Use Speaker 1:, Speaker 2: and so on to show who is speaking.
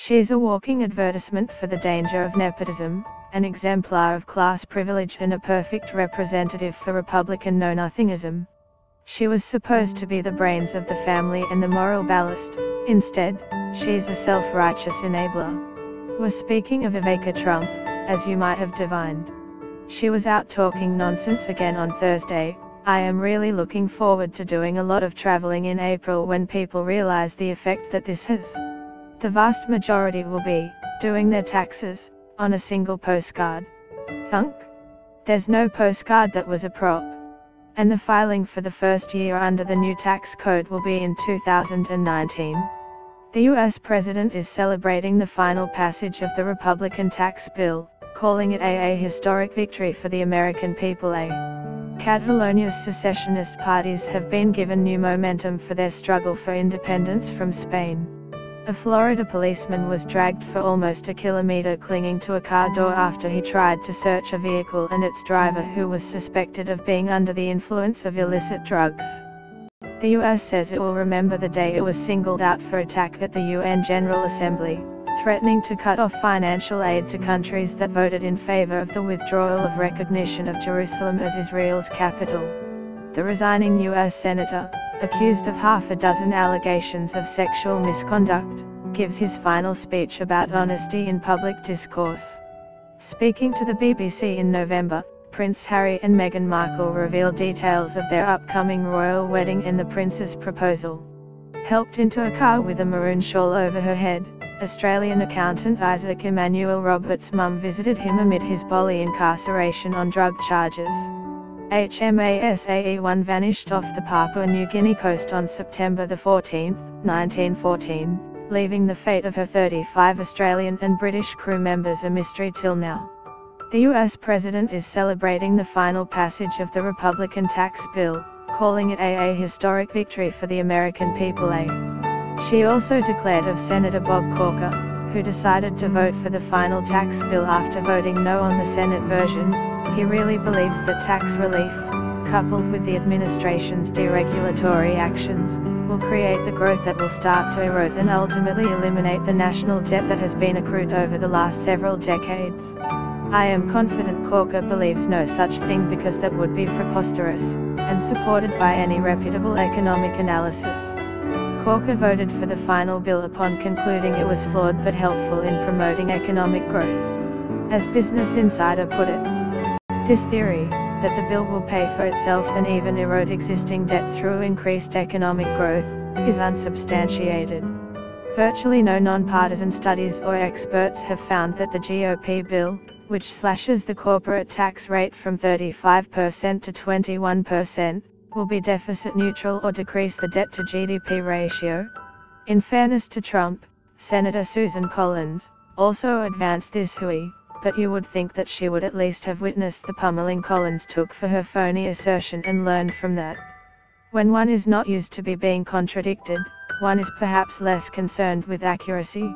Speaker 1: She's a walking advertisement for the danger of nepotism, an exemplar of class privilege and a perfect representative for Republican know-nothingism. She was supposed to be the brains of the family and the moral ballast. Instead, she's a self-righteous enabler. We're speaking of Ivanka Trump, as you might have divined. She was out talking nonsense again on Thursday. I am really looking forward to doing a lot of traveling in April when people realize the effect that this has. The vast majority will be doing their taxes on a single postcard. Thunk. There's no postcard that was a prop. And the filing for the first year under the new tax code will be in 2019. The US president is celebrating the final passage of the Republican tax bill, calling it a historic victory for the American people. Catalonia's secessionist parties have been given new momentum for their struggle for independence from Spain. A Florida policeman was dragged for almost a kilometer clinging to a car door after he tried to search a vehicle and its driver, who was suspected of being under the influence of illicit drugs. The US says it will remember the day it was singled out for attack at the UN General Assembly, threatening to cut off financial aid to countries that voted in favor of the withdrawal of recognition of Jerusalem as Israel's capital. The resigning US senator, accused of half a dozen allegations of sexual misconduct, gives his final speech about honesty in public discourse. Speaking to the BBC in November, Prince Harry and Meghan Markle revealed details of their upcoming royal wedding and the prince's proposal. Helped into a car with a maroon shawl over her head, Australian accountant Isaac Emmanuel Roberts' mum visited him amid his Bali incarceration on drug charges. HMAS AE-1 vanished off the Papua New Guinea coast on September 14, 1914, leaving the fate of her 35 Australian and British crew members a mystery till now. The US president is celebrating the final passage of the Republican tax bill, calling it a historic victory for the American people. She also declared of Senator Bob Corker, who decided to vote for the final tax bill after voting no on the Senate version. He really believes that tax relief, coupled with the administration's deregulatory actions, will create the growth that will start to erode and ultimately eliminate the national debt that has been accrued over the last several decades. I am confident Corker believes no such thing, because that would be preposterous, and supported by any reputable economic analysis. Corker voted for the final bill upon concluding it was flawed but helpful in promoting economic growth. As Business Insider put it, this theory, that the bill will pay for itself and even erode existing debt through increased economic growth, is unsubstantiated. Virtually no nonpartisan studies or experts have found that the GOP bill, which slashes the corporate tax rate from 35% to 21%, will be deficit neutral or decrease the debt to GDP ratio. In fairness to Trump, Senator Susan Collins also advanced this hooey, but you would think that she would at least have witnessed the pummeling Collins took for her phony assertion and learned from that. When one is not used to being contradicted, one is perhaps less concerned with accuracy.